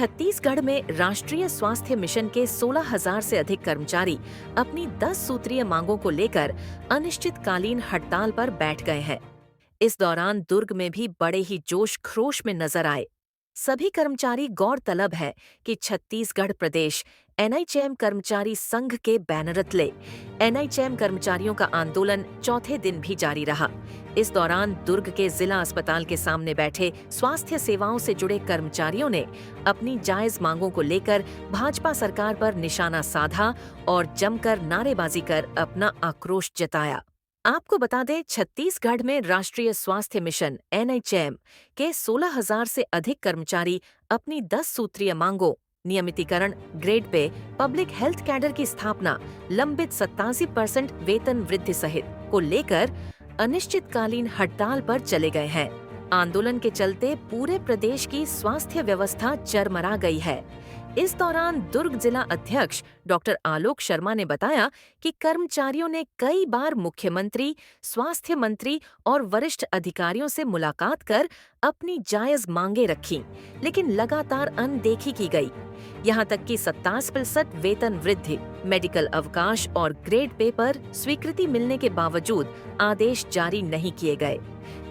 छत्तीसगढ़ में राष्ट्रीय स्वास्थ्य मिशन के 16,000 से अधिक कर्मचारी अपनी 10 सूत्रीय मांगों को लेकर अनिश्चितकालीन हड़ताल पर बैठ गए हैं। इस दौरान दुर्ग में भी बड़े ही जोश खरोश में नजर आए। सभी कर्मचारी गौरतलब है कि छत्तीसगढ़ प्रदेश एनएचएम कर्मचारी संघ के बैनर तले एनएचएम कर्मचारियों का आंदोलन चौथे दिन भी जारी रहा। इस दौरान दुर्ग के जिला अस्पताल के सामने बैठे स्वास्थ्य सेवाओं से जुड़े कर्मचारियों ने अपनी जायज मांगों को लेकर भाजपा सरकार पर निशाना साधा और जमकर नारेबाजी कर अपना आक्रोश जताया। आपको बता दें, छत्तीसगढ़ में राष्ट्रीय स्वास्थ्य मिशन एनएचएम के 16,000 से अधिक कर्मचारी अपनी 10 सूत्रीय मांगों, नियमितीकरण, grade pay, public health cadre की स्थापना, लंबित 87% वेतन वृद्धि सहित को लेकर अनिश्चितकालीन हड़ताल पर चले गए हैं। आंदोलन के चलते पूरे प्रदेश की स्वास्थ्य व्यवस्था चरमरा गई है। इस दौरान दुर्ग जिला अध्यक्ष डॉक्टर आलोक शर्मा ने बताया कि कर्मचारियों ने कई बार मुख्यमंत्री, स्वास्थ्य मंत्री और वरिष्ठ अधिकारियों से मुलाकात कर अपनी जायज मांगे रखी, लेकिन लगातार अनदेखी की गई। यहां तक कि 27% वेतन वृद्धि, मेडिकल अवकाश और ग्रेड पे पर स्वीकृति मिलने के बावजूद आदेश जारी नहीं किए गए,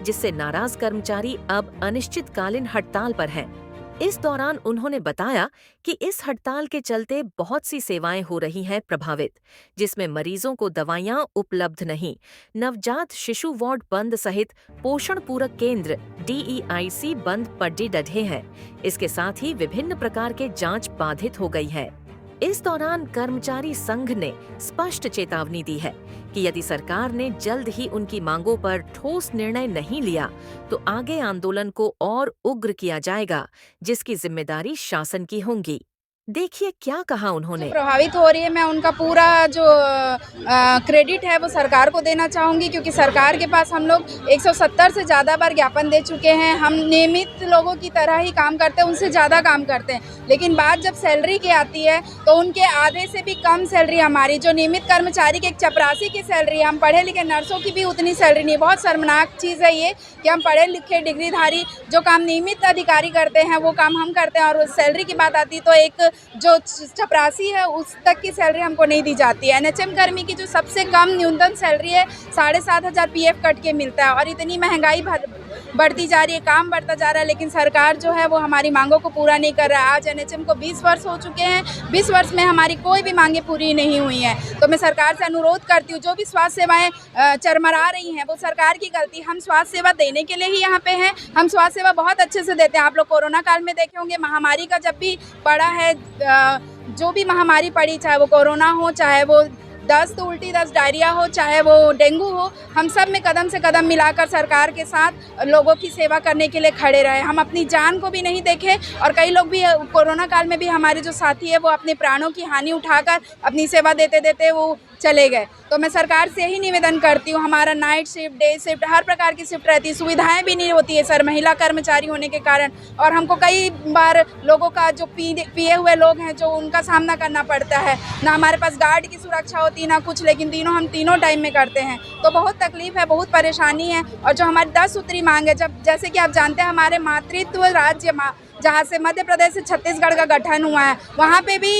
जिससे नाराज कर्मचारी अब अनिश्चितकालीन हड़ताल पर हैं। इस दौरान उन्होंने बताया कि इस हड़ताल के चलते बहुत सी सेवाएं हो रही हैं प्रभावित, जिसमें मरीजों को दवाइयां उपलब्ध नहीं, नवजात शिशु वार्ड बंद सहित पोषण पूरक केंद्र DEIC बंद पड्डी डढ़े हैं। इसके साथ ही विभिन्न प्रकार के जांच बाधित हो गई है। इस दौरान कर्मचारी संघ ने स्पष्ट चेतावनी दी है कि यदि सरकार ने जल्द ही उनकी मांगों पर ठोस निर्णय नहीं लिया तो आगे आंदोलन को और उग्र किया जाएगा, जिसकी जिम्मेदारी शासन की होगी। देखिए क्या कहा उन्होंने। प्रभावित हो रही है, मैं उनका पूरा जो क्रेडिट है वो सरकार को देना चाहूँगी, क्योंकि सरकार के पास हम लोग 170 से ज़्यादा बार ज्ञापन दे चुके हैं। हम नियमित लोगों की तरह ही काम करते हैं, उनसे ज़्यादा काम करते हैं, लेकिन बात जब सैलरी की आती है तो उनके आधे से भी कम सैलरी हमारी, जो नियमित कर्मचारी की एक चपरासी की सैलरी, हम पढ़े लिखे नर्सों की भी उतनी सैलरी नहीं। बहुत शर्मनाक चीज़ है ये कि हम पढ़े लिखे डिग्रीधारी जो काम नियमित अधिकारी करते हैं वो काम हम करते हैं, और सैलरी की बात आती है तो एक जो चपरासी है उस तक की सैलरी हमको नहीं दी जाती है। एनएचएम कर्मी की जो सबसे कम न्यूनतम सैलरी है 7,500 PF कट के मिलता है, और इतनी महंगाई बढ़ती जा रही है, काम बढ़ता जा रहा है, लेकिन सरकार जो है वो हमारी मांगों को पूरा नहीं कर रहा है। आज एनएचएम को 20 वर्ष हो चुके हैं, 20 वर्ष में हमारी कोई भी मांगे पूरी नहीं हुई हैं। तो मैं सरकार से अनुरोध करती हूँ, जो भी स्वास्थ्य सेवाएं चरमरा रही हैं वो सरकार की गलती। हम स्वास्थ्य सेवा देने के लिए ही यहाँ पे हैं, हम स्वास्थ्य सेवा बहुत अच्छे से देते हैं। आप लोग कोरोना काल में देखे होंगे, महामारी का जब भी पड़ा है, जो भी महामारी पड़ी, चाहे वो कोरोना हो, चाहे वो दस्त, उल्टी दस्त, डायरिया हो, चाहे वो डेंगू हो, हम सब में कदम से कदम मिलाकर सरकार के साथ लोगों की सेवा करने के लिए खड़े रहे। हम अपनी जान को भी नहीं देखे, और कई लोग भी कोरोना काल में भी हमारे जो साथी है वो अपने प्राणों की हानि उठाकर अपनी सेवा देते देते वो चले गए। तो मैं सरकार से यही निवेदन करती हूँ, हमारा नाइट शिफ्ट, डे शिफ्ट, हर प्रकार की शिफ्ट रहती है, सुविधाएं भी नहीं होती है सर, महिला कर्मचारी होने के कारण, और हमको कई बार लोगों का जो पिए हुए लोग हैं जो उनका सामना करना पड़ता है, ना हमारे पास गार्ड की सुरक्षा होती ना कुछ, लेकिन हम तीनों टाइम में करते हैं, तो बहुत तकलीफ है, बहुत परेशानी है। और जो हमारी 10 सूत्री मांग है, जब जैसे कि आप जानते हैं हमारे मातृत्व राज्य जहाँ से मध्य प्रदेश से छत्तीसगढ़ का गठन हुआ है, वहाँ पे भी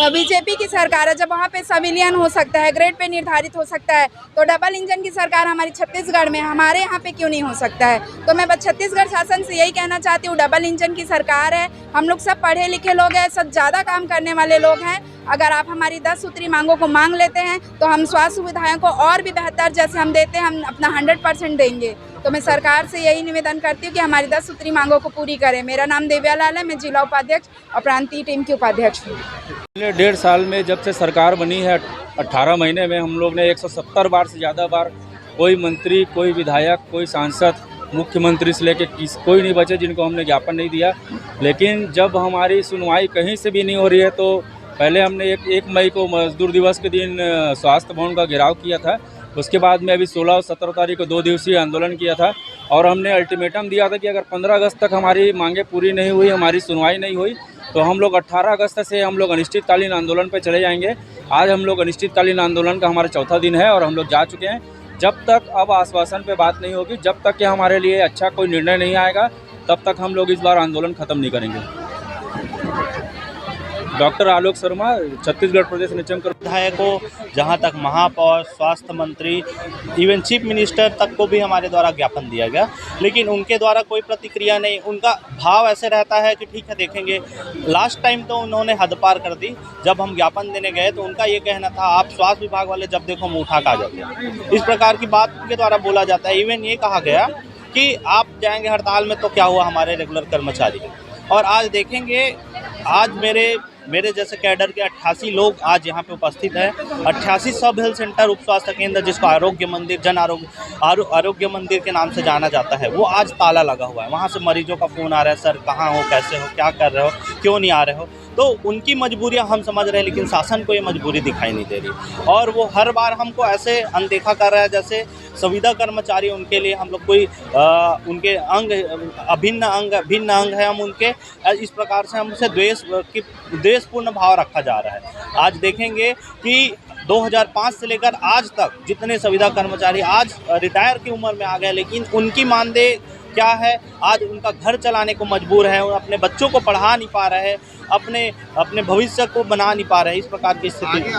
बीजेपी की सरकार है। जब वहाँ पे सिविलियन हो सकता है, ग्रेड पे निर्धारित हो सकता है, तो डबल इंजन की सरकार हमारी छत्तीसगढ़ में, हमारे यहाँ पे क्यों नहीं हो सकता है? तो मैं बस छत्तीसगढ़ शासन से यही कहना चाहती हूँ, डबल इंजन की सरकार है, हम लोग सब पढ़े लिखे लोग हैं, सब ज़्यादा काम करने वाले लोग हैं। अगर आप हमारी 10 सूत्री मांगों को मांग लेते हैं तो हम स्वास्थ्य सुविधाओं को और भी बेहतर जैसे हम देते हैं, हम अपना 100% देंगे। तो मैं सरकार से यही निवेदन करती हूँ कि हमारी 10 सूत्री मांगों को पूरी करें। मेरा नाम देव्यालाल है, मैं जिला उपाध्यक्ष और प्रांतीय टीम की उपाध्यक्ष हूँ। पिछले 1.5 साल में जब से सरकार बनी है, 18 महीने में हम लोग ने 170 बार से ज़्यादा बार, कोई मंत्री, कोई विधायक, कोई सांसद, मुख्यमंत्री से लेकर कोई नहीं बचे जिनको हमने ज्ञापन नहीं दिया। लेकिन जब हमारी सुनवाई कहीं से भी नहीं हो रही है, तो पहले हमने 1 मई को मजदूर दिवस के दिन स्वास्थ्य भवन का घेराव किया था। उसके बाद में अभी 16 और 17 तारीख को 2 दिवसीय आंदोलन किया था, और हमने अल्टीमेटम दिया था कि अगर 15 अगस्त तक हमारी मांगे पूरी नहीं हुई, हमारी सुनवाई नहीं हुई, तो हम लोग 18 अगस्त से हम लोग अनिश्चितकालीन आंदोलन पर चले जाएंगे। आज हम लोग अनिश्चितकालीन आंदोलन का हमारा चौथा दिन है और हम लोग जा चुके हैं। जब तक अब आश्वासन पे बात नहीं होगी, जब तक कि हमारे लिए अच्छा कोई निर्णय नहीं आएगा, तब तक हम लोग इस बार आंदोलन ख़त्म नहीं करेंगे। डॉक्टर आलोक शर्मा, छत्तीसगढ़ प्रदेश निचंग विधायकों, जहां तक महापौर, स्वास्थ्य मंत्री, इवन चीफ मिनिस्टर तक को भी हमारे द्वारा ज्ञापन दिया गया, लेकिन उनके द्वारा कोई प्रतिक्रिया नहीं। उनका भाव ऐसे रहता है कि ठीक है देखेंगे। लास्ट टाइम तो उन्होंने हद पार कर दी। जब हम ज्ञापन देने गए तो उनका ये कहना था आप स्वास्थ्य विभाग वाले जब देखो मुँह उठा के आ जाते हैं। इस प्रकार की बात के द्वारा बोला जाता है। इवन ये कहा गया कि आप जाएंगे हड़ताल में तो क्या हुआ, हमारे रेगुलर कर्मचारी। और आज देखेंगे, आज मेरे जैसे कैडर के 88 लोग आज यहाँ पे उपस्थित हैं। 88 सब हेल्थ सेंटर, उप स्वास्थ्य केंद्र, जिसको आरोग्य मंदिर, जन आरोग्य मंदिर के नाम से जाना जाता है, वो आज ताला लगा हुआ है। वहाँ से मरीजों का फ़ोन आ रहा है, सर कहाँ हो, कैसे हो, क्या कर रहे हो, क्यों नहीं आ रहे हो। तो उनकी मजबूरियां हम समझ रहे हैं, लेकिन शासन को ये मजबूरी दिखाई नहीं दे रही। और वो हर बार हमको ऐसे अनदेखा कर रहा है जैसे संविदा कर्मचारी उनके लिए हम लोग कोई उनके भिन्न अंग है, हम उनके इस प्रकार से हमसे द्वेषपूर्ण भाव रखा जा रहा है। आज देखेंगे कि 2005 से लेकर आज तक जितने संविदा कर्मचारी आज रिटायर की उम्र में आ गए, लेकिन उनकी मानदेय क्या है, आज उनका घर चलाने को मजबूर है, अपने बच्चों को पढ़ा नहीं पा रहे हैं, अपने भविष्य को बना नहीं पा रहे हैं। इस प्रकार की स्थिति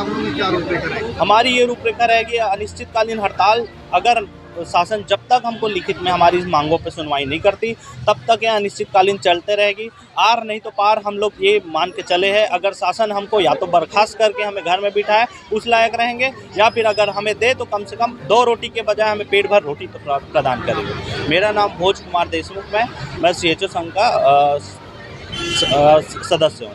हमारी ये रूपरेखा रहेगी अनिश्चितकालीन हड़ताल। अगर शासन जब तक हमको लिखित में हमारी इस मांगों पर सुनवाई नहीं करती, तब तक यह अनिश्चितकालीन चलते रहेगी। आर नहीं तो पार हम लोग ये मान के चले हैं। अगर शासन हमको या तो बर्खास्त करके हमें घर में बिठाए उस लायक रहेंगे, या फिर अगर हमें दे तो कम से कम 2 रोटी के बजाय हमें पेट भर रोटी तो प्रदान करेंगे। मेरा नाम भोज कुमार देशमुख है, मैं CHO संघ का सदस्य हूँ।